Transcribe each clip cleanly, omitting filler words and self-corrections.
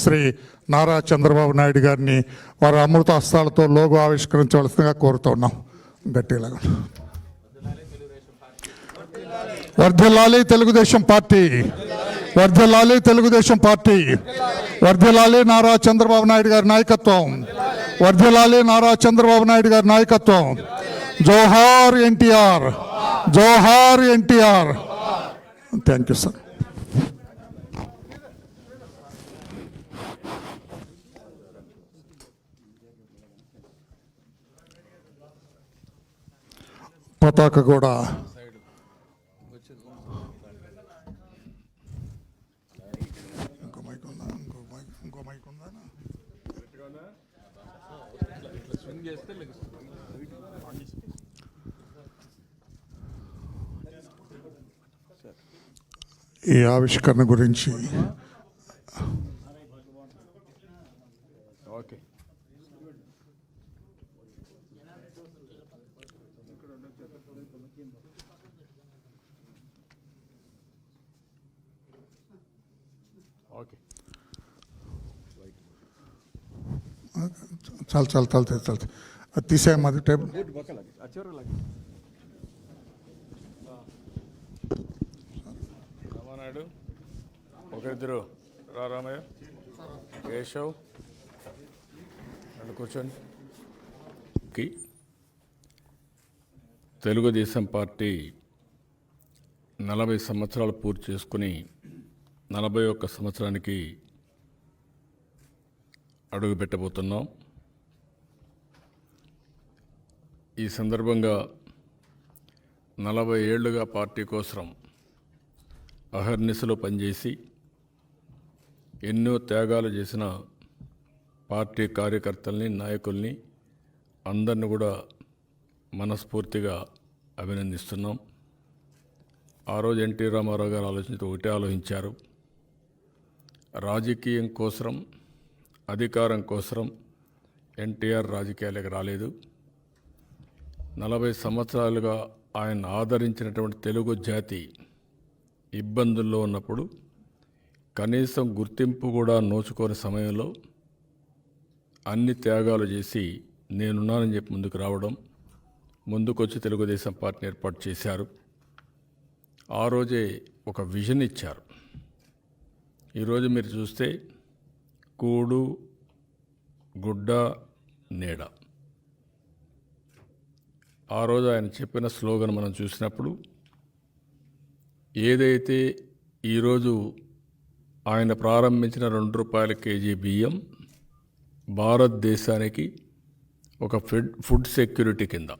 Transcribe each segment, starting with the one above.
శ్రీ నారా చంద్రబాబు నాయుడు గారిని వారి అమృత హస్తాలతో లోగో ఆవిష్కరించవలసిందిగా కోరుతున్నాం. గట్టిగా వర్ధిల్లాలి తెలుగుదేశం పార్టీ, వర్ధిల్లాలి తెలుగుదేశం పార్టీ, వర్ధిల్లాలి నారా చంద్రబాబు నాయుడు గారి నాయకత్వం, వర్ధిల్లాలి నారా చంద్రబాబు నాయుడు గారి నాయకత్వం. జోహార్ ఎన్టీఆర్, జోహార్ ఎన్టీఆర్. Thank you sir. పతాక కూడా ఈ ఆవిష్కరణ గురించి చాలు చాలు చాలు చాలు అది తీసేయమ్మది టేబుల్. రామానాయుడు ఒకరిద్దరు రామయ్య కేశవ్ అని కూర్చోండి. తెలుగుదేశం పార్టీ 40 సంవత్సరాలు పూర్తి చేసుకుని 41 సంవత్సరానికి అడుగు పెట్టబోతున్నాం. ఈ సందర్భంగా 40 ఏళ్లుగా పార్టీ కోసం అహర్నిశలో పనిచేసి ఎన్నో త్యాగాలు చేసిన పార్టీ కార్యకర్తల్ని, నాయకుల్ని అందరిని కూడా మనస్ఫూర్తిగా అభినందిస్తున్నాం. ఆ రోజు ఎన్టీ రామారావు గారు ఒకటే ఆలోచించారు. రాజకీయం కోసం, అధికారం కోసం ఎన్టీఆర్ రాజకీయాలకు రాలేదు. 40 సంవత్సరాలుగా ఆయన ఆదరించినటువంటి తెలుగు జాతి ఇబ్బందుల్లో ఉన్నప్పుడు కనీసం గుర్తింపు కూడా నోచుకోని సమయంలో అన్ని త్యాగాలు చేసి నేనున్నానని చెప్పి ముందుకు రావడం, ముందుకొచ్చి తెలుగుదేశం పార్టీని ఏర్పాటు చేశారు. ఆ రోజే ఒక విజన్ ఇచ్చారు. ఈరోజు మీరు చూస్తే కూడు, గుడ్డ, నీడ. ఆ రోజు ఆయన చెప్పిన స్లోగన్ మనం చూసినప్పుడు ఏదైతే ఈరోజు ఆయన ప్రారంభించిన ₹2 కేజీ బియ్యం భారతదేశానికి ఒక ఫుడ్ సెక్యూరిటీ కింద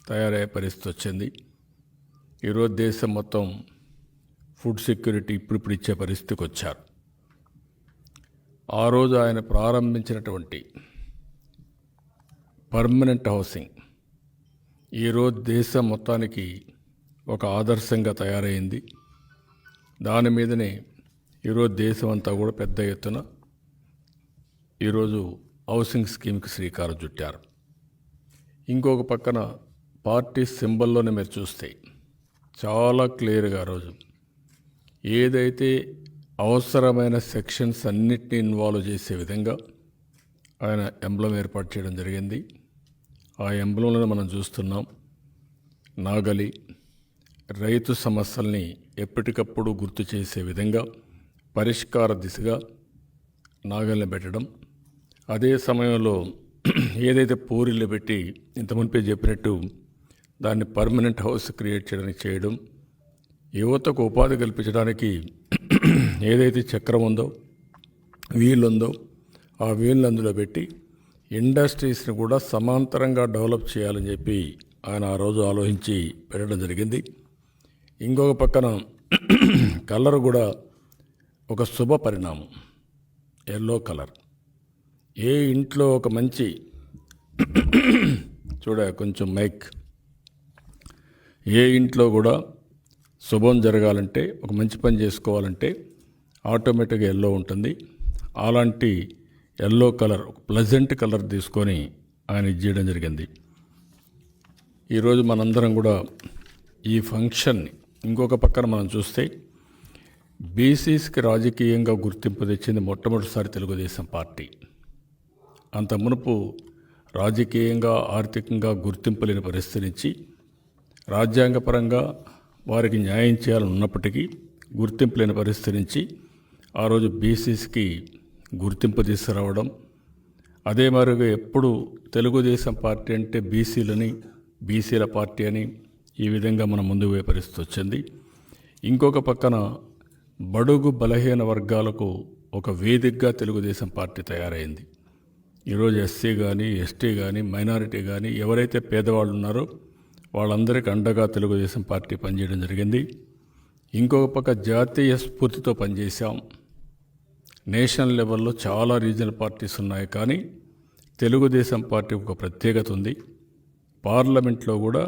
తయారయ్యే పరిస్థితి వచ్చింది. ఈరోజు దేశం మొత్తం ఫుడ్ సెక్యూరిటీ ఇప్పుడు ఇచ్చే పరిస్థితికి వచ్చారు. ఆ రోజు ఆయన ప్రారంభించినటువంటి పర్మనెంట్ హౌసింగ్ ఈరోజు దేశం మొత్తానికి ఒక ఆదర్శంగా తయారైంది. దాని మీదనే ఈరోజు దేశం అంతా కూడా పెద్ద ఎత్తున ఈరోజు హౌసింగ్ స్కీమ్కి శ్రీకారం చుట్టారు. ఇంకొక పక్కన పార్టీ సింబల్లోనే మీరు చూస్తే చాలా క్లియర్గా రోజు ఏదైతే అవసరమైన సెక్షన్స్ అన్నిటినీ ఇన్వాల్వ్ చేసే విధంగా ఆయన ఎంబ్లం ఏర్పాటు చేయడం జరిగింది. ఆ ఎంబ్లంలో మనం చూస్తున్నాం నాగలి, రైతు సమస్యల్ని ఎప్పటికప్పుడు గుర్తు చేసే విధంగా పరిష్కార దిశగా నాగలిని పెట్టడం. అదే సమయంలో ఏదైతే పూరిళ్ళు పెట్టి ఇంత మునిపే చెప్పినట్టు దాన్ని పర్మనెంట్ హౌస్ క్రియేట్ చేయడం, యువతకు ఉపాధి కల్పించడానికి ఏదైతే చక్రం ఉందో, వీల్ ఉందో ఆ వీల్ని అందులో పెట్టి ఇండస్ట్రీస్ని కూడా సమాంతరంగా డెవలప్ చేయాలని చెప్పి ఆయన ఆ రోజు ఆలోచించి పెట్టడం జరిగింది. ఇంకొక పక్కన కలర్ కూడా ఒక శుభ పరిణామం, ఎల్లో కలర్. ఏ ఇంట్లో ఒక మంచి కొంచెం మైక్, ఏ ఇంట్లో కూడా శుభం జరగాలంటే, ఒక మంచి పని చేసుకోవాలంటే ఆటోమేటిక్గా ఎల్లో ఉంటుంది. అలాంటి ఎల్లో కలర్, ఒక ప్లెజెంట్ కలర్ తీసుకొని ఆయన ఇచ్చేయడం జరిగింది. ఈరోజు మనందరం కూడా ఈ ఫంక్షన్ని ఇంకొక పక్కన మనం చూస్తే బీసీస్కి రాజకీయంగా గుర్తింపు తెచ్చింది మొట్టమొదటిసారి తెలుగుదేశం పార్టీ. అంత మునుపు రాజకీయంగా ఆర్థికంగా గుర్తింపు లేని పరిస్థితి నుంచి రాజ్యాంగపరంగా వారికి న్యాయం చేయాలని ఉన్నప్పటికీ గుర్తింపు లేని పరిస్థితి నుంచి ఆ రోజు బీసీస్కి గుర్తింపు తీసుకురావడం, అదే మరుగా ఎప్పుడు తెలుగుదేశం పార్టీ అంటే బీసీల పార్టీ అని ఈ విధంగా మనం ముందుకు పోయే పరిస్థితి వచ్చింది. ఇంకొక పక్కన బడుగు బలహీన వర్గాలకు ఒక వేదికగా తెలుగుదేశం పార్టీ తయారైంది. ఈరోజు ఎస్సీ కానీ, ఎస్టీ కానీ, మైనారిటీ కానీ ఎవరైతే పేదవాళ్ళు ఉన్నారో వాళ్ళందరికీ అండగా తెలుగుదేశం పార్టీ పనిచేయడం జరిగింది. ఇంకొక పక్క జాతీయ స్ఫూర్తితో పనిచేశాం. నేషనల్ లెవెల్లో చాలా రీజనల్ పార్టీస్ ఉన్నాయి, కానీ తెలుగుదేశం పార్టీకి ఒక ప్రత్యేకత ఉంది. పార్లమెంట్లో కూడా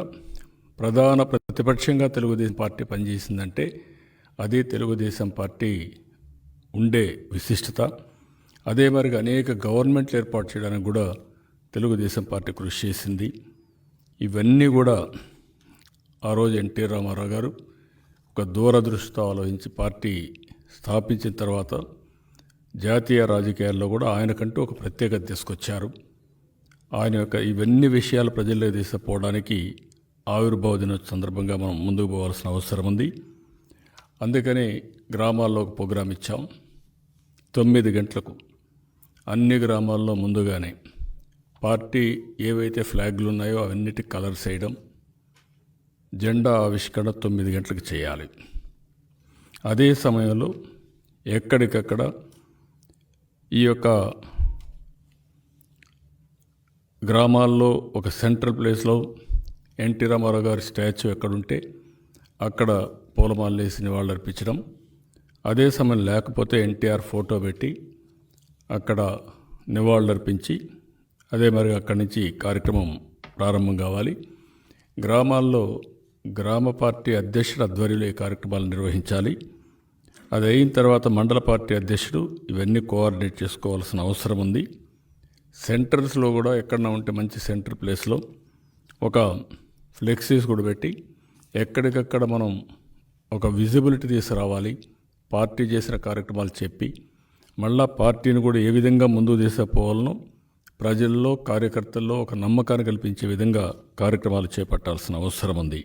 ప్రధాన ప్రతిపక్షంగా తెలుగుదేశం పార్టీ పనిచేసిందంటే అది తెలుగుదేశం పార్టీ ఉండే విశిష్టత. అదే మరిగా అనేక గవర్నమెంట్లు ఏర్పాటు చేయడానికి కూడా తెలుగుదేశం పార్టీ కృషి చేసింది. ఇవన్నీ కూడా ఆ రోజు ఎన్టీ రామారావు గారు ఒక దూరదృష్టితో ఆలోచించి పార్టీ స్థాపించిన తర్వాత జాతీయ రాజకీయాల్లో కూడా ఆయనకంటూ ఒక ప్రత్యేకత తీసుకొచ్చారు. ఆయన యొక్క ఇవన్నీ విషయాలు ప్రజల్లోకి తీసుకుపోవడానికి ఆవిర్భావ దినోత్సవం సందర్భంగా మనం ముందుకు పోవాల్సిన అవసరం ఉంది. అందుకని గ్రామాల్లో ఒక ప్రోగ్రాం ఇచ్చాం. 9 గంటలకు అన్ని గ్రామాల్లో ముందుగానే పార్టీ ఏవైతే ఫ్లాగ్లు ఉన్నాయో అవన్నిటి కలర్స్ వేయడం, జెండా ఆవిష్కరణ 9 గంటలకు చేయాలి. అదే సమయంలో ఎక్కడికక్కడ ఈ యొక్క గ్రామాల్లో ఒక సెంట్రల్ ప్లేస్లో ఎన్టీ రామారావు గారి స్టాచ్యూ ఎక్కడుంటే అక్కడ పూలమాలలు వేసి నివాళులు అర్పించడం, అదే సమయం లేకపోతే ఎన్టీఆర్ ఫోటో పెట్టి అక్కడ నివాళులు అర్పించి అదే మరి అక్కడి నుంచి కార్యక్రమం ప్రారంభం కావాలి. గ్రామాల్లో గ్రామ పార్టీ అధ్యక్షుడు ఆధ్వర్యంలో ఈ కార్యక్రమాలు నిర్వహించాలి. అది అయిన తర్వాత మండల పార్టీ అధ్యక్షుడు ఇవన్నీ కోఆర్డినేట్ చేసుకోవాల్సిన అవసరం ఉంది. సెంటర్స్లో కూడా ఎక్కడన్నా ఉంటే మంచి సెంటర్ ప్లేస్లో ఒక ఫ్లెక్సీస్ కూడా పెట్టి ఎక్కడికక్కడ మనం ఒక విజిబిలిటీ తీసుకురావాలి. పార్టీ చేసిన కార్యక్రమాలు చెప్పి మళ్ళా పార్టీని కూడా ఏ విధంగా ముందుకు తీసుకుపోవాలనో ప్రజల్లో కార్యకర్తల్లో ఒక నమ్మకాన్ని కల్పించే విధంగా కార్యక్రమాలు చేపట్టాల్సిన అవసరం ఉంది.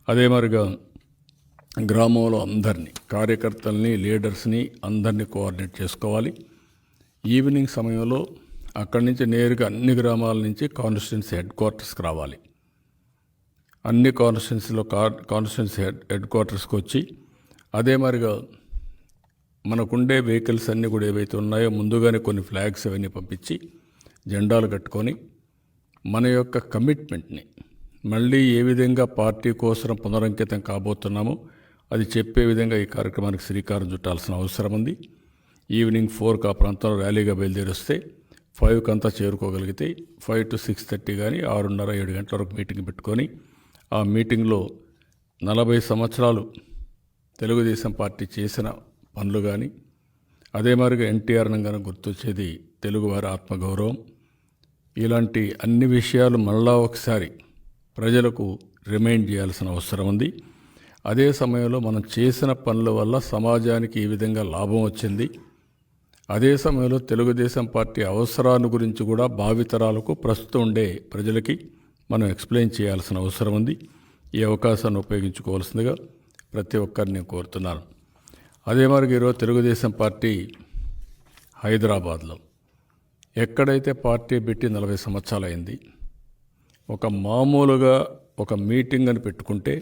అదే మరిగా గ్రామంలో అందరినీ కార్యకర్తల్ని, లీడర్స్ని అందరినీ కోఆర్డినేట్ చేసుకోవాలి. ఈవినింగ్ సమయంలో అక్కడి నుంచి నేరుగా అన్ని గ్రామాల నుంచి కాన్స్టిట్యున్సీ హెడ్ క్వార్టర్స్కి రావాలి. అన్ని కాన్స్టిట్యున్సీ హెడ్ క్వార్టర్స్కి వచ్చి అదే మరిగా మనకుండే వెహికల్స్ అన్నీ కూడా ఏవైతే ఉన్నాయో ముందుగానే కొన్ని ఫ్లాగ్స్ అవన్నీ పంపించి జెండాలు కట్టుకొని మన యొక్క కమిట్మెంట్ని మళ్ళీ ఏ విధంగా పార్టీ కోసం పునరంకితం కాబోతున్నామో అది చెప్పే విధంగా ఈ కార్యక్రమానికి శ్రీకారం చుట్టాల్సిన అవసరం ఉంది. ఈవినింగ్ 4కి ఆ ప్రాంతంలో ర్యాలీగా బయలుదేరి వస్తే 5కి అంతా చేరుకోగలిగితే 5 to 6:30 కానీ 6:30, 7 గంటల వరకు మీటింగ్ పెట్టుకొని ఆ మీటింగ్లో 40 సంవత్సరాలు తెలుగుదేశం పార్టీ చేసిన పనులు కానీ అదే మాదిరిగా ఎన్టీఆర్ అనగానే గుర్తొచ్చేది తెలుగువారి ఆత్మగౌరవం, ఇలాంటి అన్ని విషయాలు మళ్ళా ఒకసారి ప్రజలకు రిమైండ్ చేయాల్సిన అవసరం ఉంది. అదే సమయంలో మనం చేసిన పనుల వల్ల సమాజానికి ఈ విధంగా లాభం వచ్చింది. అదే సమయంలో తెలుగుదేశం పార్టీ అవసరాన్ని గురించి కూడా భావితరాలకు ప్రస్తుతం ఉండే ప్రజలకి మనం ఎక్స్ప్లెయిన్ చేయాల్సిన అవసరం ఉంది. ఈ అవకాశాన్ని ఉపయోగించుకోవాల్సిందిగా ప్రతి ఒక్కరిని నేను కోరుతున్నాను. అదే మరి ఈరోజు తెలుగుదేశం పార్టీ హైదరాబాద్లో ఎక్కడైతే పార్టీ పెట్టి 40 సంవత్సరాలు అయింది, ఒక మామూలుగా ఒక మీటింగ్ అని పెట్టుకుంటే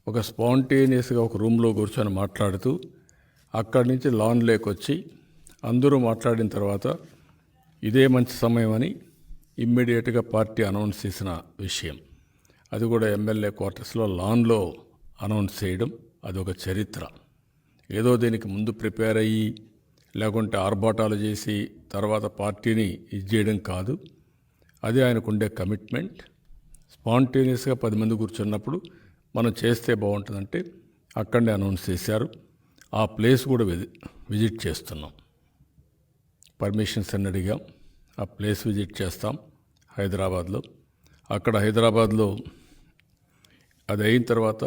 ఒక స్పాంటేనియస్గా ఒక రూమ్లో కూర్చొని మాట్లాడుతూ అక్కడి నుంచి లాన్ లేకొచ్చి అందరూ మాట్లాడిన తర్వాత ఇదే మంచి సమయం అని ఇమ్మీడియట్గా పార్టీ అనౌన్స్ చేసిన విషయం, అది కూడా ఎమ్మెల్యే క్వార్టర్స్లో లాన్లో అనౌన్స్ చేయడం అదొక చరిత్ర. ఏదో దీనికి ముందు ప్రిపేర్ అయ్యి లేకుంటే ఆర్భాటాలు చేసి తర్వాత పార్టీని ఇది చేయడం కాదు. అది ఆయనకు ఉండే కమిట్మెంట్. స్పాంటేనియస్గా 10 మంది కూర్చున్నప్పుడు మనం చేస్తే బాగుంటుందంటే అక్కడనే అనౌన్స్ చేశారు. ఆ ప్లేస్ కూడా విజిట్ చేస్తున్నాం. పర్మిషన్స్ అన్ని అడిగాం. ఆ ప్లేస్ విజిట్ చేస్తాం హైదరాబాద్లో. అక్కడ హైదరాబాద్లో అది అయిన తర్వాత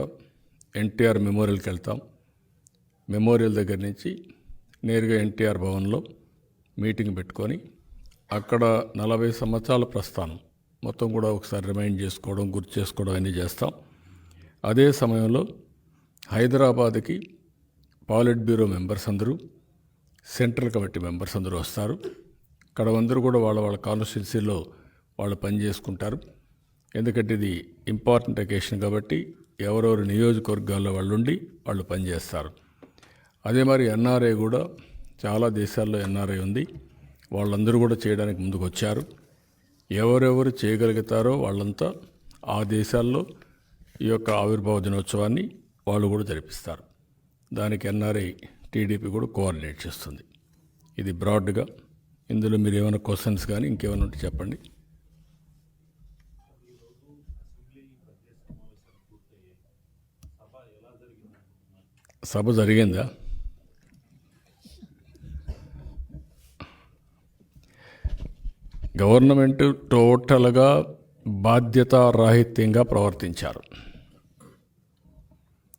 ఎన్టీఆర్ మెమోరియల్కి వెళ్తాం. మెమోరియల్ దగ్గర నుంచి నేరుగా ఎన్టీఆర్ భవన్లో మీటింగ్ పెట్టుకొని అక్కడ 40 సంవత్సరాల ప్రస్థానం మొత్తం కూడా ఒకసారి రిమైండ్ చేసుకోవడం, గుర్తు చేసుకోవడం అన్నీ చేస్తాం. అదే సమయంలో హైదరాబాద్కి పాలిట్ బ్యూరో మెంబర్స్ అందరూ, సెంట్రల్ కమిటీ మెంబర్స్ అందరూ వస్తారు. ఇక్కడ అందరూ కూడా వాళ్ళ కాన్స్టిట్యున్సీలో వాళ్ళు పని చేసుకుంటారు. ఎందుకంటే ఇది ఇంపార్టెంట్ అకేషన్ కాబట్టి ఎవరెవరు నియోజకవర్గాల్లో వాళ్ళు ఉండి వాళ్ళు పనిచేస్తారు. అదే మరి ఎన్ఆర్ఐ కూడా చాలా దేశాల్లో ఎన్ఆర్ఐ ఉంది. వాళ్ళందరూ కూడా చేయడానికి ముందుకు వచ్చారు. ఎవరెవరు చేయగలుగుతారో వాళ్ళంతా ఆ దేశాల్లో ఈ యొక్క ఆవిర్భావ దినోత్సవాన్ని వాళ్ళు కూడా జరిపిస్తారు. దానికి ఎన్ఆర్ఐ టీడీపీ కూడా కోఆర్డినేట్ చేస్తుంది. ఇది బ్రాడ్గా. ఇందులో మీరు ఏమైనా క్వశ్చన్స్ కానీ ఇంకేమైనా ఉంటే చెప్పండి. సభ జరిగిందా? గవర్నమెంట్ టోటల్గా బాధ్యతారాహిత్యంగా ప్రవర్తించారు.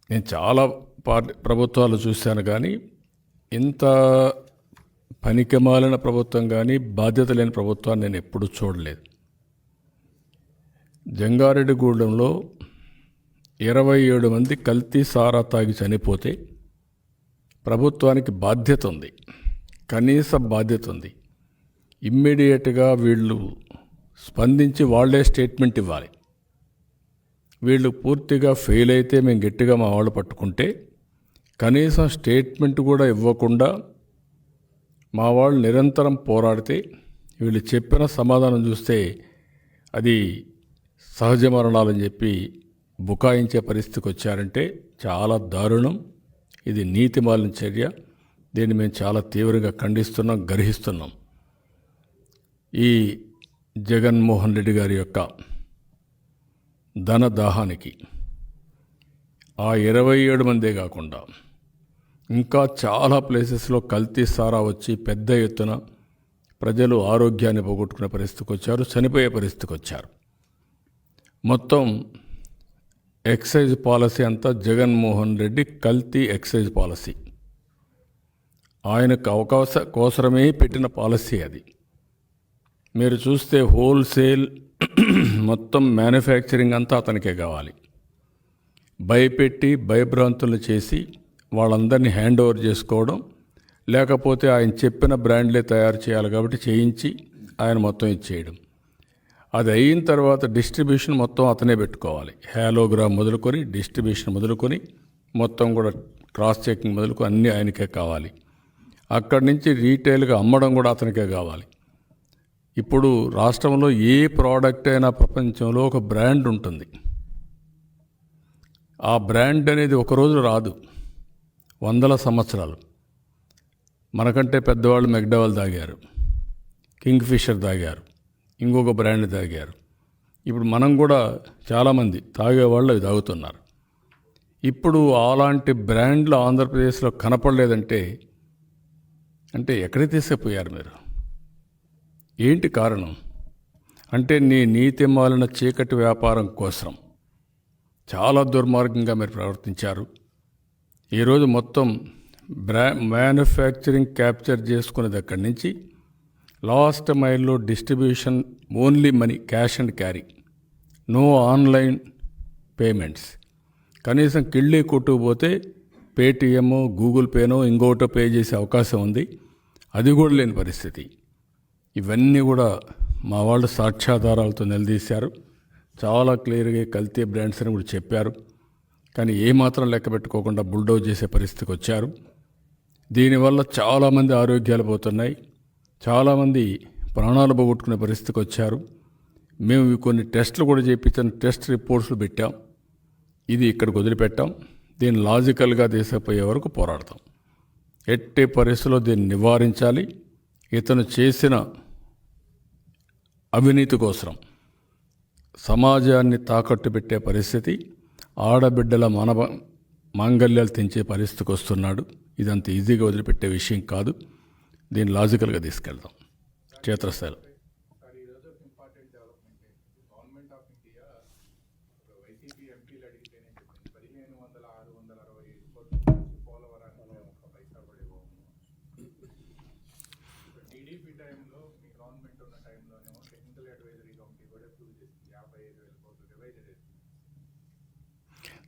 నేను చాలా ప్రభుత్వాలు చూశాను, కానీ ఇంత పనికిమాలిన ప్రభుత్వం కానీ బాధ్యత లేని ప్రభుత్వాన్ని నేను ఎప్పుడూ చూడలేదు. జంగారెడ్డిగూడెంలో 27 మంది కల్తీ సారా తాగి చనిపోతే ప్రభుత్వానికి బాధ్యత ఉంది, కనీస బాధ్యత ఉంది. ఇమ్మీడియట్గా వీళ్ళు స్పందించి వాళ్ళే స్టేట్మెంట్ ఇవ్వాలి. వీళ్ళు పూర్తిగా ఫెయిల్ అయితే మేము గట్టిగా మా వాళ్ళు పట్టుకుంటే కనీసం స్టేట్మెంట్ కూడా ఇవ్వకుండా మా వాళ్ళు నిరంతరం పోరాడితే వీళ్ళు చెప్పిన సమాధానం చూస్తే అది సహజ మరణాలని చెప్పి బుకాయించే పరిస్థితికి వచ్చారంటే చాలా దారుణం. ఇది నీతిమాలిన చర్య. దీన్ని మేము చాలా తీవ్రంగా ఖండిస్తున్నాం, గర్హిస్తున్నాం. ఈ జగన్మోహన్ రెడ్డి గారి యొక్క ధన దాహానికి ఆ 27 మందే కాకుండా ఇంకా చాలా ప్లేసెస్లో కల్తీ సారా వచ్చి పెద్ద ఎత్తున ప్రజలు ఆరోగ్యాన్ని పోగొట్టుకునే పరిస్థితికి వచ్చారు, చనిపోయే పరిస్థితికి వచ్చారు. మొత్తం ఎక్సైజ్ పాలసీ అంతా జగన్మోహన్ రెడ్డి కల్తీ ఎక్సైజ్ పాలసీ. ఆయనకు కోసరమే పెట్టిన పాలసీ అది. మీరు చూస్తే హోల్సేల్ మొత్తం మ్యానుఫ్యాక్చరింగ్ అంతా అతనికే కావాలి. భయపెట్టి భయభ్రాంతులు చేసి వాళ్ళందరినీ హ్యాండ్ ఓవర్ చేసుకోవడం, లేకపోతే ఆయన చెప్పిన బ్రాండ్లే తయారు చేయాలి కాబట్టి చేయించి ఆయన మొత్తం ఇచ్చేయడం. అది అయిన తర్వాత డిస్ట్రిబ్యూషన్ మొత్తం అతనే పెట్టుకోవాలి. హ్యాలోగ్రామ్ మొదలుకొని డిస్ట్రిబ్యూషన్ మొదలుకొని మొత్తం కూడా క్రాస్ చెకింగ్ మొదలుకొని అన్నీ ఆయనకే కావాలి. అక్కడి నుంచి రీటైల్గా అమ్మడం కూడా అతనికే కావాలి. ఇప్పుడు రాష్ట్రంలో ఏ ప్రోడక్ట్ అయినా ప్రపంచంలో ఒక బ్రాండ్ ఉంటుంది. ఆ బ్రాండ్ అనేది ఒకరోజు రాదు, 100 సంవత్సరాలు. మనకంటే పెద్దవాళ్ళు మెక్డవల్ తాగారు, కింగ్ ఫిషర్ తాగారు, ఇంకొక బ్రాండ్ తాగారు. ఇప్పుడు మనం కూడా చాలామంది తాగేవాళ్ళు అవి తాగుతున్నారు. ఇప్పుడు అలాంటి బ్రాండ్లు ఆంధ్రప్రదేశ్లో కనపడలేదంటే అంటే ఎక్కడికి తీసుకుపోయారు మీరు? ఏంటి కారణం? అంటే నీ నీతి మాలిన చీకటి వ్యాపారం కోసం చాలా దుర్మార్గంగా మీరు ప్రవర్తించారు. ఈరోజు మొత్తం మ్యానుఫ్యాక్చరింగ్ క్యాప్చర్ చేసుకునేది అక్కడి నుంచి లాస్ట్ మైల్లో distribution, only money, cash and carry, no online payments. కనీసం కిళ్ళీ కొట్టుకుపోతే పేటిఎం, గూగుల్ పేనో ఇంకోటో పే చేసే అవకాశం ఉంది, అది కూడా లేని పరిస్థితి. ఇవన్నీ కూడా మా వాళ్ళు సాక్ష్యాధారాలతో నిలదీశారు. చాలా క్లియర్గా కల్తీ బ్రాండ్స్ అని కూడా చెప్పారు. కానీ ఏమాత్రం లెక్క పెట్టుకోకుండా బుల్డోజ్ చేసే పరిస్థితికి వచ్చారు. దీనివల్ల చాలామంది ఆరోగ్యాలు పోతున్నాయి, చాలామంది ప్రాణాలు పోగొట్టుకునే పరిస్థితికి వచ్చారు. మేము కొన్ని టెస్టులు కూడా చేయించిన టెస్ట్ రిపోర్ట్స్లు పెట్టాం. ఇది ఇక్కడికి వదిలిపెట్టాం. దీన్ని లాజికల్గా తీసుకుపోయే వరకు పోరాడతాం. ఎట్టి పరిస్థితుల్లో దీన్ని నివారించాలి. ఇతను చేసిన అవినీతి కోసం సమాజాన్ని తాకట్టు పెట్టే పరిస్థితి, ఆడబిడ్డల మాంగళ్యాలు తెంచే పరిస్థితికి వస్తున్నాడు. ఇదంత ఈజీగా వదిలిపెట్టే విషయం కాదు. దీన్ని లాజికల్గా తీసుకెళ్దాం క్షేత్రస్థాయిలో.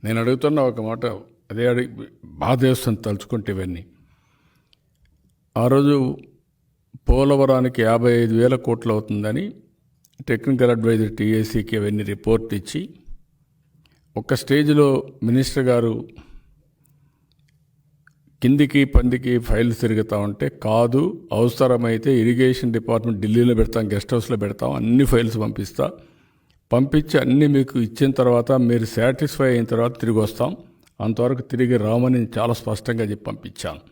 నేను అడుగుతున్న ఒక మాట, అదే బాధ వేస్తుంది తలుచుకుంటే ఇవన్నీ. ఆ రోజు పోలవరానికి 55,000 కోట్లు అవుతుందని టెక్నికల్ అడ్వైజర్ టీఏసీకి అవన్నీ రిపోర్ట్ ఇచ్చి ఒక స్టేజ్లో మినిస్టర్ గారు కిందికి పందికి ఫైల్స్ తిరుగుతూ ఉంటే, కాదు అవసరమైతే ఇరిగేషన్ డిపార్ట్మెంట్ ఢిల్లీలో పెడతాం, గెస్ట్ హౌస్లో పెడతాం, అన్ని ఫైల్స్ పంపించి అన్నీ మీకు ఇచ్చిన తర్వాత మీరు సాటిస్ఫై అయిన తర్వాత తిరిగి వస్తాం, అంతవరకు తిరిగి రామని చాలా స్పష్టంగా చెప్పి పంపించాను.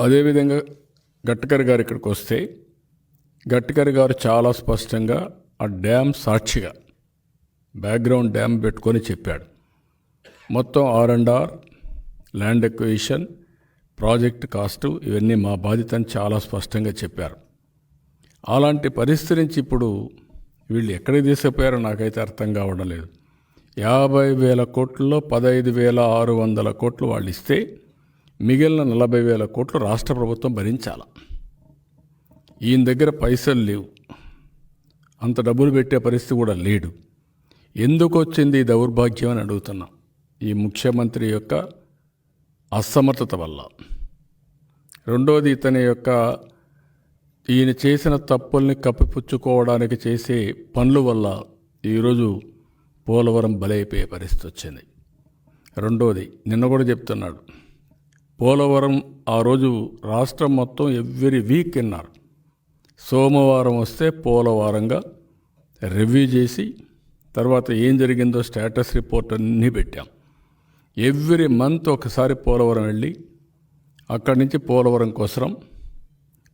అదేవిధంగా గడ్కరీ గారు ఇక్కడికి వస్తే గడ్కరీ గారు చాలా స్పష్టంగా ఆ డ్యామ్ సాక్షిగా బ్యాక్గ్రౌండ్ డ్యామ్ పెట్టుకొని చెప్పాడు. మొత్తం R&R, land acquisition, project cost ఇవన్నీ మా బాధ్యత అని చాలా స్పష్టంగా చెప్పారు. అలాంటి పరిస్థితి నుంచి ఇప్పుడు వీళ్ళు ఎక్కడికి తీసుకుపోయారో నాకైతే అర్థం కావడం లేదు. 50,000 కోట్లలో 15,600 కోట్లు వాళ్ళు ఇస్తే మిగిలిన 40,000 కోట్లు రాష్ట్ర ప్రభుత్వం భరించాలి. ఈయన దగ్గర పైసలు లేవు, అంత డబ్బులు పెట్టే పరిస్థితి కూడా లేడు. ఎందుకు వచ్చింది ఈ దౌర్భాగ్యం అని అడుగుతున్నా. ఈ ముఖ్యమంత్రి యొక్క అసమర్థత వల్ల. రెండోది ఇతని యొక్క ఈయన చేసిన తప్పుల్ని కప్పిపుచ్చుకోవడానికి చేసే పనుల వల్ల ఈరోజు పోలవరం బలైపోయే పరిస్థితి వచ్చింది. రెండోది నిన్న కూడా చెప్తున్నాడు, పోలవరం ఆ రోజు రాష్ట్రం మొత్తం ఎవ్రీ వీక్ విన్నారు. సోమవారం వస్తే పోలవరంగా రివ్యూ చేసి తర్వాత ఏం జరిగిందో స్టేటస్ రిపోర్ట్ అన్నీ పెట్టాం. ఎవ్రీ మంత్ ఒకసారి పోలవరం వెళ్ళి అక్కడి నుంచి పోలవరం కోసం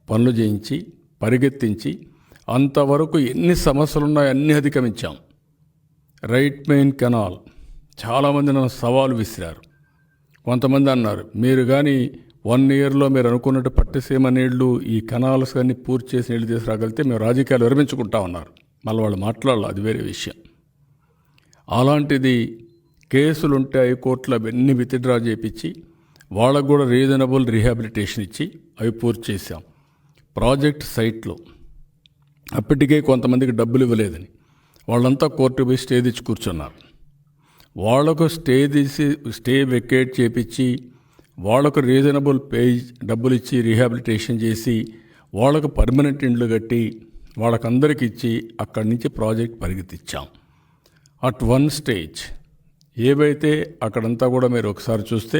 పనులు చేయించి పరిగెత్తించి అంతవరకు ఎన్ని సమస్యలు ఉన్నాయో అన్నీ అధిగమించాం. రైట్ మెయిన్ కెనాల్ చాలామంది నన్ను సవాలు విసిరారు. కొంతమంది అన్నారు, మీరు కానీ 1 ఇయర్లో మీరు అనుకున్నట్టు పట్టిసీమ నీళ్లు ఈ కెనాల్స్ కానీ పూర్తి చేసి నీళ్లు తీసుకురాగలిగితే మేము రాజకీయాలు విరమించుకుంటా ఉన్నారు. మళ్ళీ వాళ్ళు మాట్లాడాలి, అది వేరే విషయం. అలాంటిది కేసులుంటే హైకోర్టులో అవన్నీ విత్డ్రా చేయించి వాళ్ళకు కూడా రీజనబుల్ రీహాబిలిటేషన్ ఇచ్చి అవి పూర్తి చేశాం. ప్రాజెక్ట్ సైట్లో అప్పటికే కొంతమందికి డబ్బులు ఇవ్వలేదని వాళ్ళంతా కోర్టు పోయి స్టే తెచ్చి కూర్చున్నారు. వాళ్లకు స్టే వెకేట్ చేపించి వాళ్లకు రీజనబుల్ డబ్బులు ఇచ్చి రీహాబిలిటేషన్ చేసి వాళ్ళకు పర్మనెంట్ ఇండ్లు కట్టి వాళ్ళకందరికి ఇచ్చి అక్కడి నుంచి ప్రాజెక్ట్ పరిగెత్తిచ్చాం. అట్ వన్ స్టేజ్ ఏవైతే అక్కడంతా కూడా మీరు ఒకసారి చూస్తే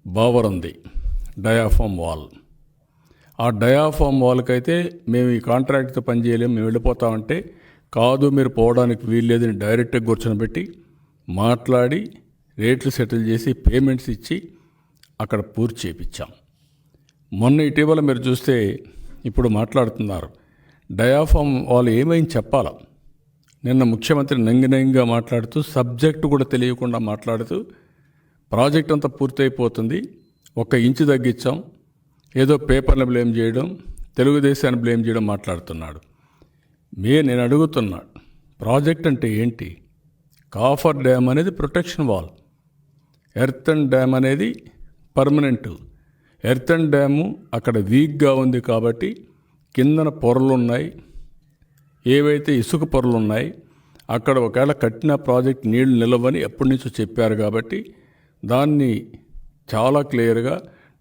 బావర్ ఉంది, డయాఫామ్ వాల్. ఆ డయాఫామ్ వాల్కైతే మేము ఈ కాంట్రాక్ట్తో పనిచేయలేము, మేము వెళ్ళిపోతామంటే, కాదు మీరు పోవడానికి వీల్లేదని డైరెక్ట్గా కూర్చొని మాట్లాడి రేట్లు సెటిల్ చేసి పేమెంట్స్ ఇచ్చి అక్కడ పూర్తి చేయించాం. మొన్న ఇటీవల మీరు చూస్తే ఇప్పుడు మాట్లాడుతున్నారు డయాఫామ్ వాళ్ళు ఏమైంది చెప్పాలా. నిన్న ముఖ్యమంత్రి నంగినంగిగా మాట్లాడుతూ సబ్జెక్టు కూడా తెలియకుండా మాట్లాడుతూ ప్రాజెక్ట్ అంతా పూర్తయిపోతుంది, 1 ఇంచు తగ్గించాం, ఏదో పేపర్ని బ్లేమ్ చేయడం, తెలుగుదేశాన్ని బ్లేమ్ చేయడం మాట్లాడుతున్నాడు. నేను అడుగుతున్నా, ప్రాజెక్ట్ అంటే ఏంటి? కాఫర్ డ్యామ్ అనేది ప్రొటెక్షన్ వాల్, ఎర్తన్ డ్యామ్ అనేది పర్మనెంట్. ఎర్తన్ డ్యాము అక్కడ వీక్గా ఉంది కాబట్టి కిందన పొరలు ఉన్నాయి, ఏవైతే ఇసుక పొరలు ఉన్నాయి అక్కడ ఒకవేళ కట్టిన ప్రాజెక్ట్ నీళ్లు నిలవని ఎప్పటి నుంచో చెప్పారు కాబట్టి దాన్ని చాలా క్లియర్గా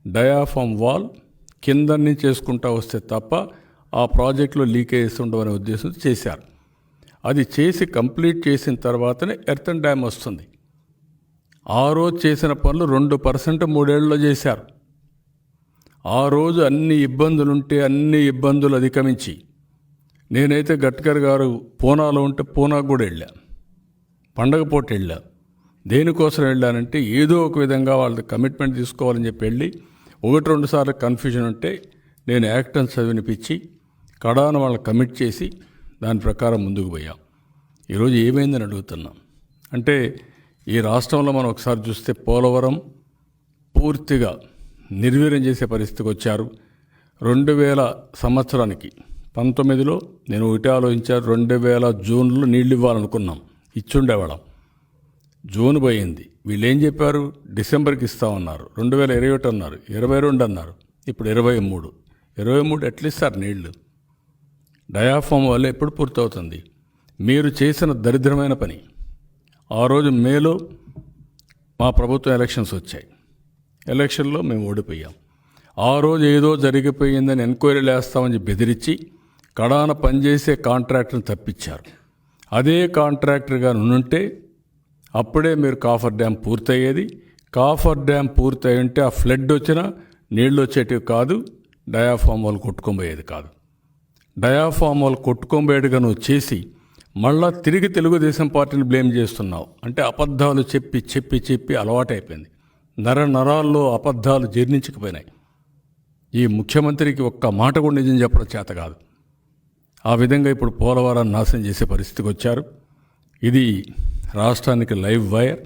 డయాఫామ్ వాల్ కింద నుంచి చేసుకుంటూ వస్తే తప్ప ఆ ప్రాజెక్టులో లీకేజెస్ ఉండవనే ఉద్దేశంతో చేశారు. అది చేసి కంప్లీట్ చేసిన తర్వాతనే ఎర్తన్ డ్యామ్ వస్తుంది. ఆ రోజు చేసిన పనులు 2% 3 ఏళ్లలో చేశారు. ఆ రోజు అన్ని ఇబ్బందులుంటే అన్ని ఇబ్బందులు అధిగమించి నేనైతే గడ్కరీ గారు పూనాలో ఉంటే పూనాకు కూడా వెళ్ళా, పండగ పూట వెళ్ళా. దేనికోసం వెళ్ళానంటే ఏదో ఒక విధంగా వాళ్ళకి కమిట్మెంట్ తీసుకోవాలని చెప్పి వెళ్ళి 1-2 సార్లు కన్ఫ్యూజన్ ఉంటే నేను యాక్టన్స్ చదివినిపించి కడాన వాళ్ళని కమిట్ చేసి దాని ప్రకారం ముందుకు పోయాం. ఈరోజు ఏమైందని అడుగుతున్నాం. అంటే ఈ రాష్ట్రంలో మనం ఒకసారి చూస్తే పోలవరం పూర్తిగా నిర్వీర్యం చేసే పరిస్థితికి వచ్చారు. 2000 సంవత్సరానికి 19లో నేను ఒకటి ఆలోచించాను, 2000 జూన్లో నీళ్ళు ఇవ్వాలనుకున్నాం, ఇచ్చుండేవాళ్ళం. జూన్ పోయింది, వీళ్ళు ఏం చెప్పారు, డిసెంబర్కి ఇస్తామన్నారు. 2021 అన్నారు, 22 అన్నారు, ఇప్పుడు 23 ఎట్లా ఇస్తారు నీళ్లు? డయాఫామ్ వల్ల ఎప్పుడు పూర్తవుతుంది? మీరు చేసిన దరిద్రమైన పని. ఆ రోజు మేలో మా ప్రభుత్వం ఎలక్షన్స్ వచ్చాయి. ఎలక్షన్లో మేము ఓడిపోయాం. ఆ రోజు ఏదో జరిగిపోయిందని ఎంక్వైరీలు వేస్తామని బెదిరించి కడాన పనిచేసే కాంట్రాక్టర్ని తప్పించారు. అదే కాంట్రాక్టర్గా నుంటే అప్పుడే మీరు కాఫర్ డ్యామ్ పూర్తయ్యేది. కాఫర్ డ్యామ్ పూర్తయి ఉంటే ఆ ఫ్లడ్ వచ్చినా నీళ్ళు వచ్చేటివి కాదు, డయాఫామ్ వాళ్ళు కొట్టుకోబోయేది కాదు. డయాఫామ్ వాళ్ళు కొట్టుకోబోయేట్టుగా నువ్వు చేసి మళ్ళా తిరిగి తెలుగుదేశం పార్టీని బ్లేమ్ చేస్తున్నావు. అంటే అబద్ధాలు చెప్పి చెప్పి చెప్పి అలవాటైపోయింది. నరాల్లో అబద్ధాలు జీర్ణించకపోయినాయి. ఈ ముఖ్యమంత్రికి ఒక్క మాట కూడా నిజం చెప్పడం చేత కాదు. ఆ విధంగా ఇప్పుడు పోలవరాన్ని నాశనం చేసే పరిస్థితికి వచ్చారు. ఇది రాష్ట్రానికి లైవ్ వైర్.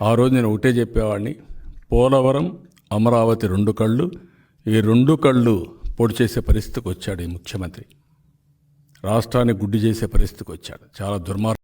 ఆ రోజు నేను ఒకటే చెప్పేవాడిని, పోలవరం అమరావతి రెండు కళ్ళు, ఈ రెండు కళ్ళు పొడి చేసే పరిస్థితికి వచ్చాడు ఈ ముఖ్యమంత్రి. రాష్ట్రాన్ని గుడ్డి చేసే పరిస్థితికి వచ్చాడు. చాలా దుర్మార్గం.